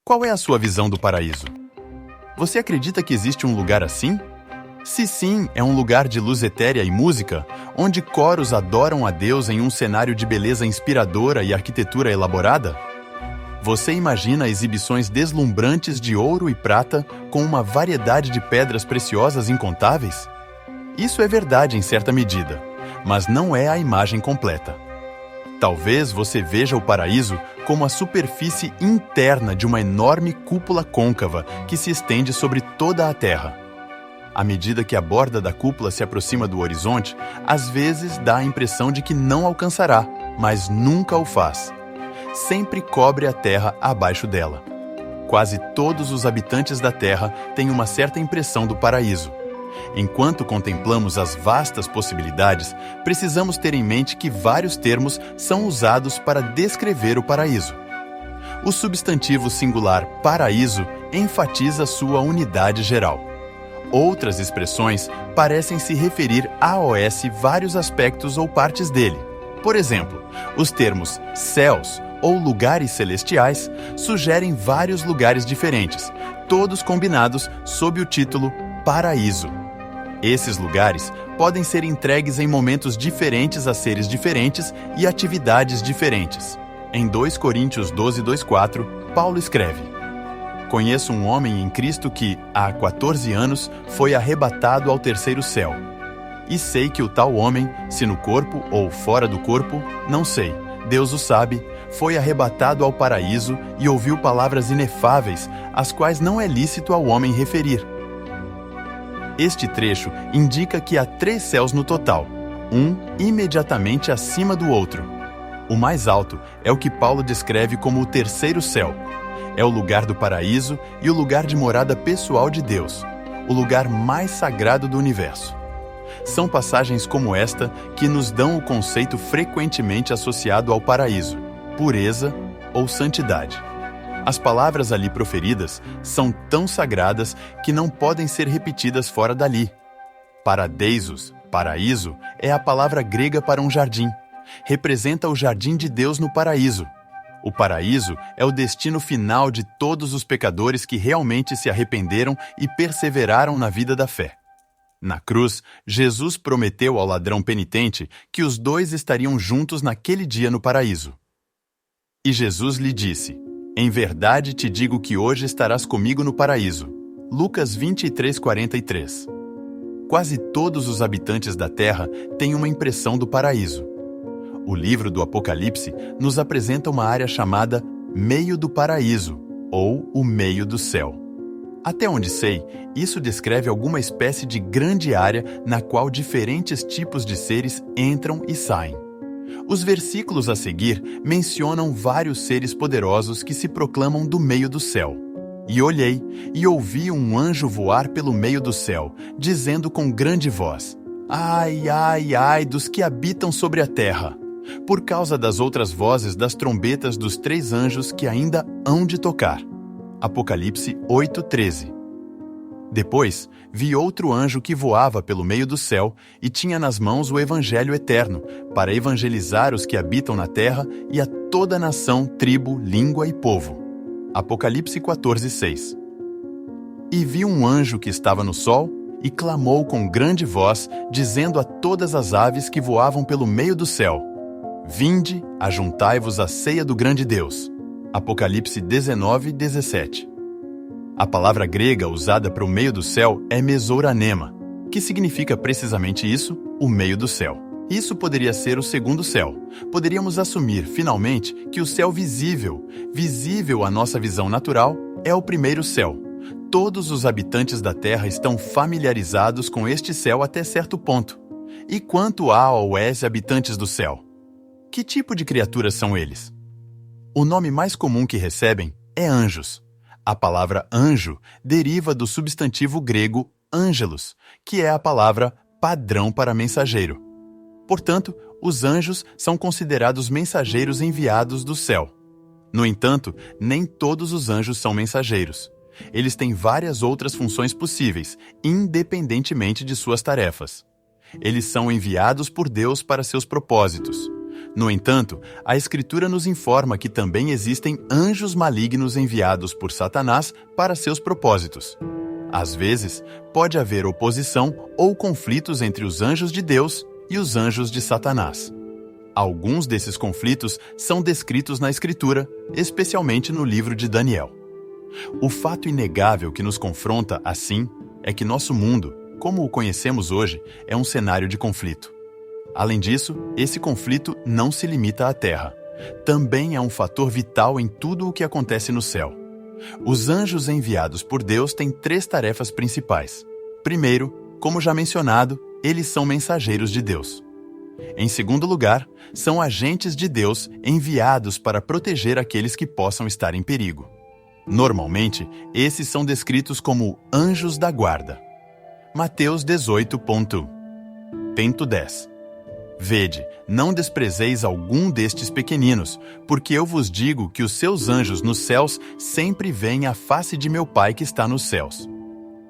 Qual é a sua visão do paraíso? Você acredita que existe um lugar assim? Se sim, é um lugar de luz etérea e música, onde coros adoram a Deus em um cenário de beleza inspiradora e arquitetura elaborada? Você imagina exibições deslumbrantes de ouro e prata com uma variedade de pedras preciosas incontáveis? Isso é verdade em certa medida, mas não é a imagem completa. Talvez você veja o paraíso como a superfície interna de uma enorme cúpula côncava que se estende sobre toda a Terra. À medida que a borda da cúpula se aproxima do horizonte, às vezes dá a impressão de que não alcançará, mas nunca o faz. Sempre cobre a Terra abaixo dela. Quase todos os habitantes da Terra têm uma certa impressão do paraíso. Enquanto contemplamos as vastas possibilidades, precisamos ter em mente que vários termos são usados para descrever o paraíso. O substantivo singular paraíso enfatiza sua unidade geral. Outras expressões parecem se referir a vários aspectos ou partes dele. Por exemplo, os termos céus ou lugares celestiais sugerem vários lugares diferentes, todos combinados sob o título paraíso. Esses lugares podem ser entregues em momentos diferentes a seres diferentes e atividades diferentes. Em 2 Coríntios 12, 2:4, Paulo escreve: Conheço um homem em Cristo que, há 14 anos, foi arrebatado ao terceiro céu. E sei que o tal homem, se no corpo ou fora do corpo, não sei, Deus o sabe, foi arrebatado ao paraíso e ouviu palavras inefáveis, as quais não é lícito ao homem referir. Este trecho indica que há 3 céus no total, um imediatamente acima do outro. O mais alto é o que Paulo descreve como o terceiro céu. É o lugar do paraíso e o lugar de morada pessoal de Deus, o lugar mais sagrado do universo. São passagens como esta que nos dão o conceito frequentemente associado ao paraíso, pureza ou santidade. As palavras ali proferidas são tão sagradas que não podem ser repetidas fora dali. Paradeisos, paraíso, é a palavra grega para um jardim. Representa o jardim de Deus no paraíso. O paraíso é o destino final de todos os pecadores que realmente se arrependeram e perseveraram na vida da fé. Na cruz, Jesus prometeu ao ladrão penitente que os dois estariam juntos naquele dia no paraíso. E Jesus lhe disse: Em verdade te digo que hoje estarás comigo no paraíso. Lucas 23:43. Quase todos os habitantes da terra têm uma impressão do paraíso. O livro do Apocalipse nos apresenta uma área chamada meio do paraíso, ou o meio do céu. Até onde sei, isso descreve alguma espécie de grande área na qual diferentes tipos de seres entram e saem. Os versículos a seguir mencionam vários seres poderosos que se proclamam do meio do céu. E olhei, e ouvi um anjo voar pelo meio do céu, dizendo com grande voz: Ai, ai, ai dos que habitam sobre a terra! Por causa das outras vozes das trombetas dos 3 anjos que ainda hão de tocar. Apocalipse 8:13. Depois, vi outro anjo que voava pelo meio do céu e tinha nas mãos o evangelho eterno, para evangelizar os que habitam na terra e a toda nação, tribo, língua e povo. Apocalipse 14:6. E vi um anjo que estava no sol e clamou com grande voz, dizendo a todas as aves que voavam pelo meio do céu: Vinde, ajuntai-vos à ceia do grande Deus. Apocalipse 19:17. A palavra grega usada para o meio do céu é mesouranema, que significa precisamente isso, o meio do céu. Isso poderia ser o segundo céu. Poderíamos assumir, finalmente, que o céu visível à nossa visão natural, é o primeiro céu. Todos os habitantes da Terra estão familiarizados com este céu até certo ponto. E quanto há aos habitantes do céu? Que tipo de criaturas são eles? O nome mais comum que recebem é anjos. A palavra anjo deriva do substantivo grego angelos, que é a palavra padrão para mensageiro. Portanto, os anjos são considerados mensageiros enviados do céu. No entanto, nem todos os anjos são mensageiros. Eles têm várias outras funções possíveis, independentemente de suas tarefas. Eles são enviados por Deus para seus propósitos. No entanto, a Escritura nos informa que também existem anjos malignos enviados por Satanás para seus propósitos. Às vezes, pode haver oposição ou conflitos entre os anjos de Deus e os anjos de Satanás. Alguns desses conflitos são descritos na Escritura, especialmente no livro de Daniel. O fato inegável que nos confronta, assim, é que nosso mundo, como o conhecemos hoje, é um cenário de conflito. Além disso, esse conflito não se limita à Terra. Também é um fator vital em tudo o que acontece no céu. Os anjos enviados por Deus têm 3 tarefas principais. Primeiro, como já mencionado, eles são mensageiros de Deus. Em segundo lugar, são agentes de Deus enviados para proteger aqueles que possam estar em perigo. Normalmente, esses são descritos como anjos da guarda. Mateus 18.10. Vede, não desprezeis algum destes pequeninos, porque eu vos digo que os seus anjos nos céus sempre veem a face de meu Pai que está nos céus.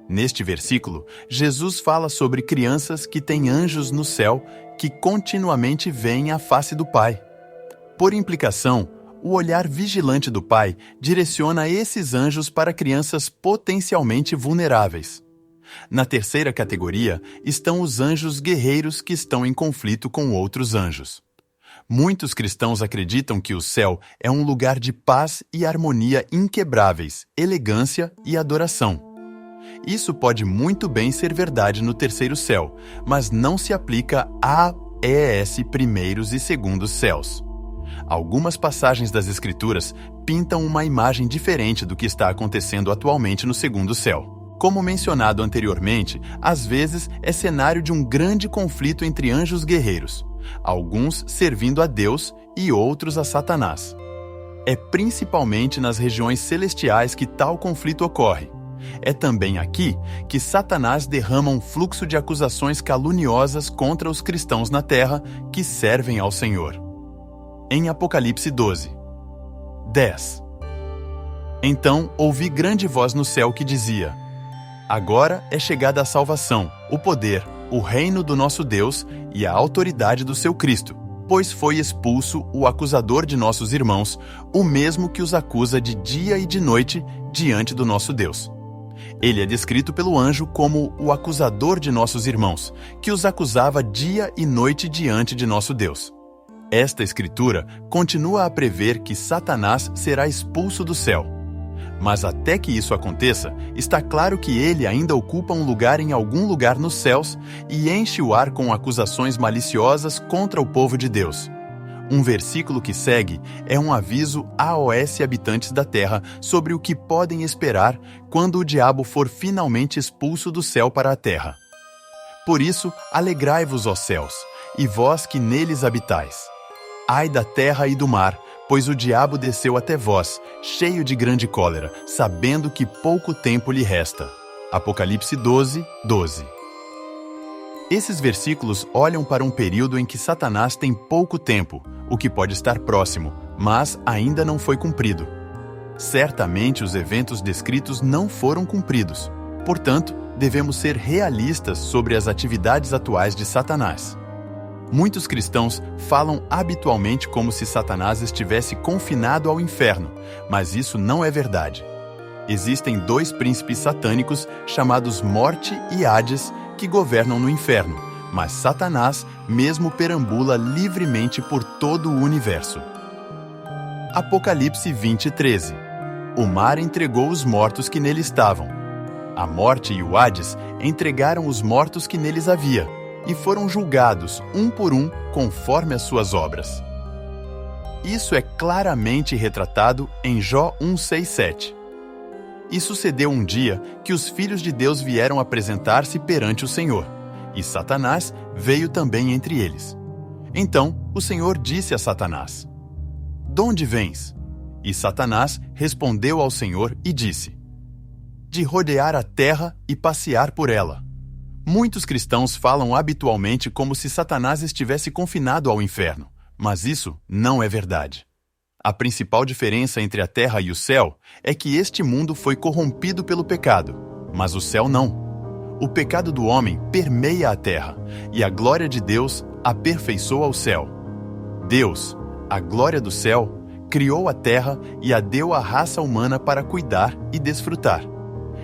Neste versículo, Jesus fala sobre crianças que têm anjos no céu que continuamente veem a face do Pai. Por implicação, o olhar vigilante do Pai direciona esses anjos para crianças potencialmente vulneráveis. Na terceira categoria estão os anjos guerreiros que estão em conflito com outros anjos. Muitos cristãos acreditam que o céu é um lugar de paz e harmonia inquebráveis, elegância e adoração. Isso pode muito bem ser verdade no terceiro céu, mas não se aplica a ES primeiros e segundos céus. Algumas passagens das Escrituras pintam uma imagem diferente do que está acontecendo atualmente no segundo céu. Como mencionado anteriormente, às vezes é cenário de um grande conflito entre anjos guerreiros, alguns servindo a Deus e outros a Satanás. É principalmente nas regiões celestiais que tal conflito ocorre. É também aqui que Satanás derrama um fluxo de acusações caluniosas contra os cristãos na terra que servem ao Senhor. Em Apocalipse 12:10. Então ouvi grande voz no céu que dizia: Agora é chegada a salvação, o poder, o reino do nosso Deus e a autoridade do seu Cristo, pois foi expulso o acusador de nossos irmãos, o mesmo que os acusa de dia e de noite diante do nosso Deus. Ele é descrito pelo anjo como o acusador de nossos irmãos, que os acusava dia e noite diante de nosso Deus. Esta escritura continua a prever que Satanás será expulso do céu. Mas até que isso aconteça, está claro que ele ainda ocupa um lugar em algum lugar nos céus e enche o ar com acusações maliciosas contra o povo de Deus. Um versículo que segue é um aviso aos habitantes da terra sobre o que podem esperar quando o diabo for finalmente expulso do céu para a terra. Por isso, alegrai-vos, ó céus, e vós que neles habitais. Ai da terra e do mar, pois o diabo desceu até vós, cheio de grande cólera, sabendo que pouco tempo lhe resta. Apocalipse 12:12. Esses versículos olham para um período em que Satanás tem pouco tempo, o que pode estar próximo, mas ainda não foi cumprido. Certamente os eventos descritos não foram cumpridos. Portanto, devemos ser realistas sobre as atividades atuais de Satanás. Muitos cristãos falam habitualmente como se Satanás estivesse confinado ao inferno, mas isso não é verdade. Existem 2 príncipes satânicos chamados Morte e Hades que governam no inferno, mas Satanás mesmo perambula livremente por todo o universo. Apocalipse 20:13. O mar entregou os mortos que nele estavam. A morte e o Hades entregaram os mortos que neles havia, e foram julgados, um por um, conforme as suas obras. Isso é claramente retratado em Jó 1:6-7. E sucedeu um dia que os filhos de Deus vieram apresentar-se perante o Senhor, e Satanás veio também entre eles. Então o Senhor disse a Satanás: "Donde vens?" E Satanás respondeu ao Senhor e disse: "De rodear a terra e passear por ela." Muitos cristãos falam habitualmente como se Satanás estivesse confinado ao inferno, mas isso não é verdade. A principal diferença entre a terra e o céu é que este mundo foi corrompido pelo pecado, mas o céu não. O pecado do homem permeia a terra, e a glória de Deus aperfeiçoa o céu. Deus, a glória do céu, criou a terra e a deu à raça humana para cuidar e desfrutar.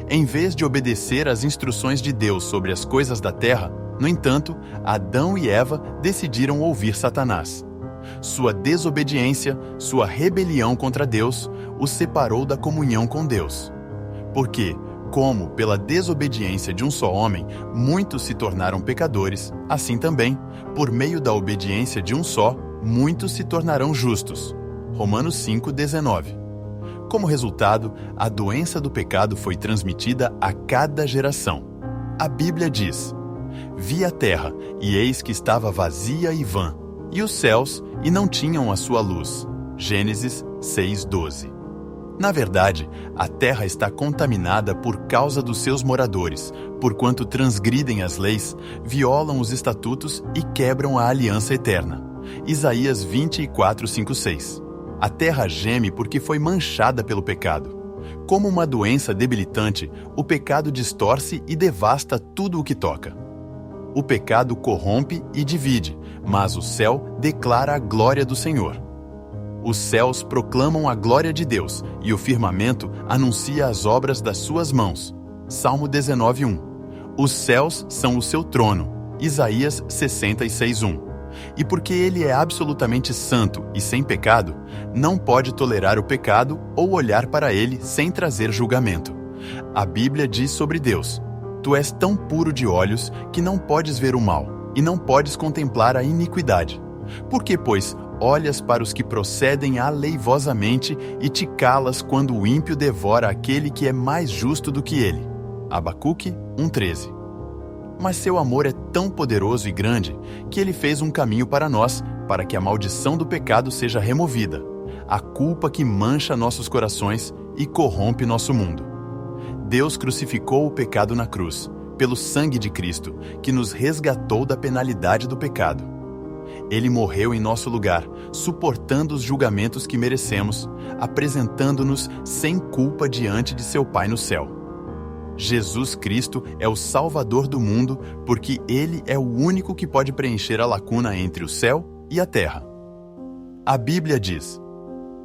Em vez de obedecer às instruções de Deus sobre as coisas da terra, no entanto, Adão e Eva decidiram ouvir Satanás. Sua desobediência, sua rebelião contra Deus, os separou da comunhão com Deus. Porque, como pela desobediência de um só homem, muitos se tornaram pecadores, assim também, por meio da obediência de um só, muitos se tornarão justos. Romanos 5:19. Como resultado, a doença do pecado foi transmitida a cada geração. A Bíblia diz: Vi a terra, e eis que estava vazia e vã, e os céus, e não tinham a sua luz. Gênesis 6:12. Na verdade, a terra está contaminada por causa dos seus moradores, porquanto transgridem as leis, violam os estatutos e quebram a aliança eterna. Isaías 24:5-6. A terra geme porque foi manchada pelo pecado. Como uma doença debilitante, o pecado distorce e devasta tudo o que toca. O pecado corrompe e divide, mas o céu declara a glória do Senhor. Os céus proclamam a glória de Deus e o firmamento anuncia as obras das suas mãos. Salmo 19:1. Os céus são o seu trono. Isaías 66:1. E porque ele é absolutamente santo e sem pecado, não pode tolerar o pecado ou olhar para ele sem trazer julgamento. A Bíblia diz sobre Deus: Tu és tão puro de olhos que não podes ver o mal, e não podes contemplar a iniquidade. Por que, pois, olhas para os que procedem aleivosamente e te calas quando o ímpio devora aquele que é mais justo do que ele? Abacuque 1:13. Mas seu amor é tão poderoso e grande que ele fez um caminho para nós, para que a maldição do pecado seja removida, a culpa que mancha nossos corações e corrompe nosso mundo. Deus crucificou o pecado na cruz, pelo sangue de Cristo, que nos resgatou da penalidade do pecado. Ele morreu em nosso lugar, suportando os julgamentos que merecemos, apresentando-nos sem culpa diante de seu Pai no céu. Jesus Cristo é o Salvador do mundo, porque Ele é o único que pode preencher a lacuna entre o céu e a terra. A Bíblia diz: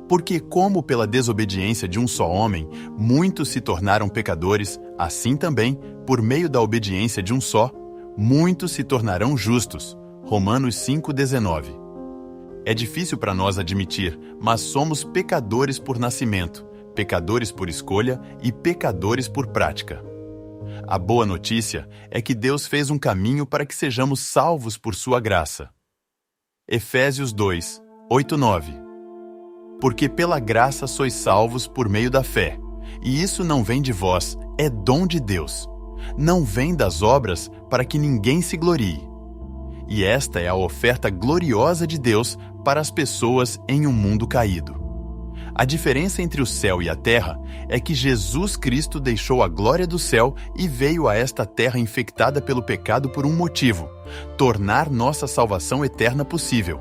Porque como pela desobediência de um só homem, muitos se tornaram pecadores, assim também, por meio da obediência de um só, muitos se tornarão justos. Romanos 5:19. É difícil para nós admitir, mas somos pecadores por nascimento, pecadores por escolha e pecadores por prática. A boa notícia é que Deus fez um caminho para que sejamos salvos por sua graça. Efésios 2:8-9. Porque pela graça sois salvos por meio da fé, e isso não vem de vós, é dom de Deus. Não vem das obras para que ninguém se glorie. E esta é a oferta gloriosa de Deus para as pessoas em um mundo caído. A diferença entre o céu e a terra é que Jesus Cristo deixou a glória do céu e veio a esta terra infectada pelo pecado por um motivo: tornar nossa salvação eterna possível.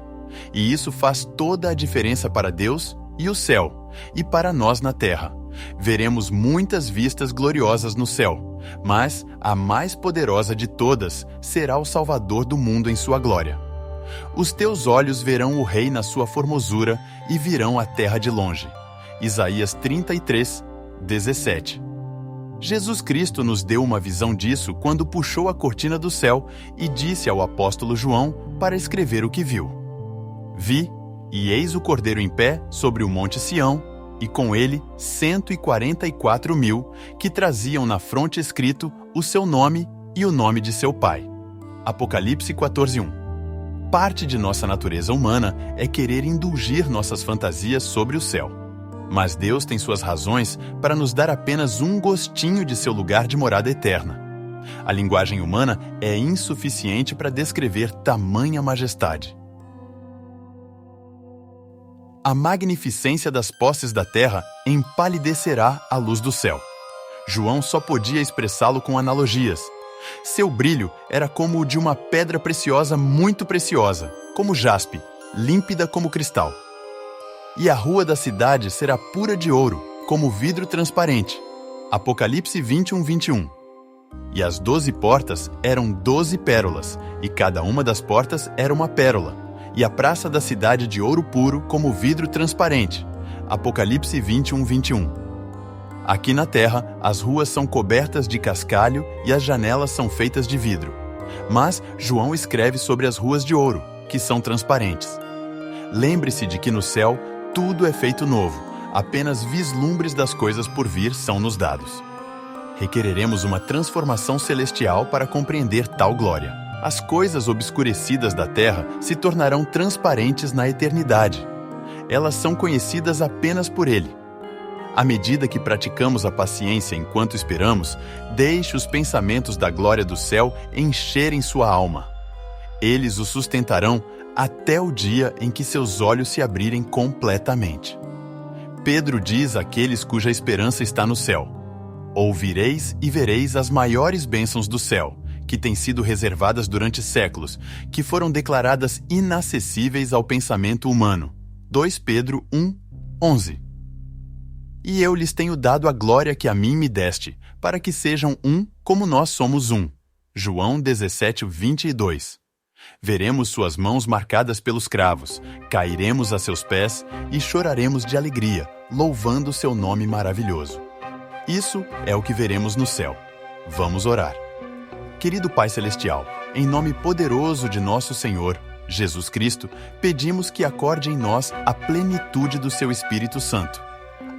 E isso faz toda a diferença para Deus e o céu, e para nós na terra. Veremos muitas vistas gloriosas no céu, mas a mais poderosa de todas será o Salvador do mundo em sua glória. Os teus olhos verão o Rei na sua formosura e virão a terra de longe. Isaías 33:17. Jesus Cristo nos deu uma visão disso quando puxou a cortina do céu e disse ao apóstolo João para escrever o que viu. Vi, e eis o Cordeiro em pé sobre o monte Sião, e com ele 144.000, que traziam na fronte escrito o seu nome e o nome de seu pai. Apocalipse 14:1. Parte de nossa natureza humana é querer indulgir nossas fantasias sobre o céu. Mas Deus tem suas razões para nos dar apenas um gostinho de seu lugar de morada eterna. A linguagem humana é insuficiente para descrever tamanha majestade. A magnificência das posses da terra empalidecerá à luz do céu. João só podia expressá-lo com analogias. Seu brilho era como o de uma pedra preciosa muito preciosa, como jaspe, límpida como cristal. E a rua da cidade será pura de ouro, como vidro transparente. Apocalipse 21:21. E as 12 portas eram 12 pérolas, e cada uma das portas era uma pérola. e a praça da cidade de ouro puro como vidro transparente. Apocalipse 21, 21. Aqui na terra, as ruas são cobertas de cascalho e as janelas são feitas de vidro. Mas João escreve sobre as ruas de ouro, que são transparentes. Lembre-se de que no céu tudo é feito novo, apenas vislumbres das coisas por vir são nos dados. Requereremos uma transformação celestial para compreender tal glória. As coisas obscurecidas da terra se tornarão transparentes na eternidade. Elas são conhecidas apenas por Ele. À medida que praticamos a paciência enquanto esperamos, deixe os pensamentos da glória do céu encherem sua alma. Eles o sustentarão até o dia em que seus olhos se abrirem completamente. Pedro diz àqueles cuja esperança está no céu: ouvireis e vereis as maiores bênçãos do céu, que têm sido reservadas durante séculos, que foram declaradas inacessíveis ao pensamento humano. 2 Pedro 1, 11. E eu lhes tenho dado a glória que a mim me deste, para que sejam um como nós somos um. João 17, 22. Veremos suas mãos marcadas pelos cravos, cairemos a seus pés e choraremos de alegria, louvando seu nome maravilhoso. Isso é o que veremos no céu. Vamos orar. Querido Pai Celestial, em nome poderoso de nosso Senhor, Jesus Cristo, pedimos que acorde em nós a plenitude do seu Espírito Santo.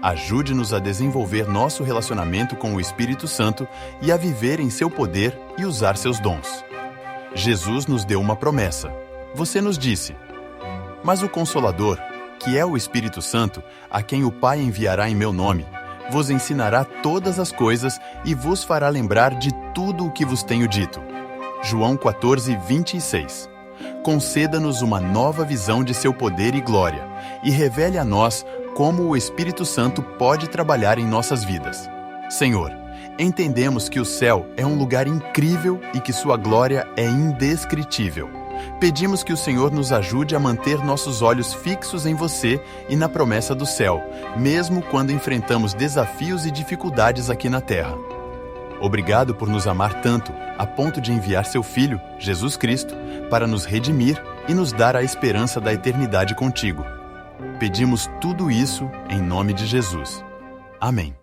Ajude-nos a desenvolver nosso relacionamento com o Espírito Santo e a viver em seu poder e usar seus dons. Jesus nos deu uma promessa. Você nos disse: mas o Consolador, que é o Espírito Santo, a quem o Pai enviará em meu nome, vos ensinará todas as coisas e vos fará lembrar de tudo o que vos tenho dito. João 14, 26. Conceda-nos uma nova visão de seu poder e glória, e revele a nós como o Espírito Santo pode trabalhar em nossas vidas. Senhor, entendemos que o céu é um lugar incrível e que sua glória é indescritível. Pedimos que o Senhor nos ajude a manter nossos olhos fixos em você e na promessa do céu, mesmo quando enfrentamos desafios e dificuldades aqui na terra. Obrigado por nos amar tanto, a ponto de enviar seu Filho, Jesus Cristo, para nos redimir e nos dar a esperança da eternidade contigo. Pedimos tudo isso em nome de Jesus. Amém.